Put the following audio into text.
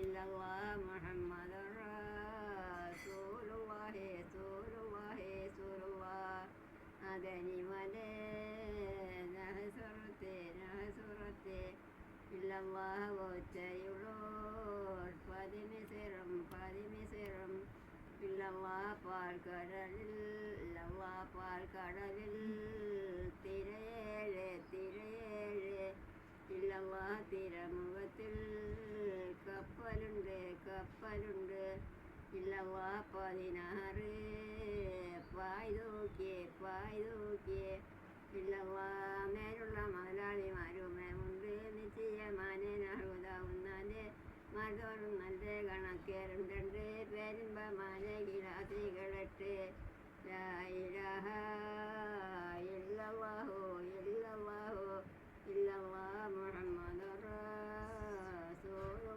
ഇല്ലല്ലാഹ് മുഹമ്മദുർ റസൂലുള്ളാഹി റസൂലുള്ളാഹി റസൂലുള്ളാഹ് അദനിമലേ നഹസുറത്തെ നഹസുറത്തെ ഇല്ലല്ലാഹ് ഒറ്റയുള്ളോർ പതിമിസിറും പതിമിസിറും ഇല്ലല്ലാഹ് പാൽക്കടലിൽ ഇല്ലല്ലാഹ് പാൽക്കടലിൽ തിരയേഴ് തിരയേഴ് ഇല്ലല്ലാഹ് തിരമുഖത്തിൽ കപ്പലുണ്ട് കപ്പലുണ്ട് ഇല്ലല്ലാഹ് 16 പായ് തൂക്കിയേ ഇല്ലല്ലാഹ് മേലുള്ള മുതലാളിമാരുമേമുണ്ട് നിശ്ചയമാനാഹുദാവുന്നാൻ്റെ മതോറും നല്ല കണക്കേറുണ്ട് പേരിൻപമാനെ ഗിലാസികളെട്ട് ലാ ഇലാഹ ഇല്ലല്ലാഹു ഇല്ലല്ലാഹു ഇല്ലല്ലാഹ് മുഹമ്മദ്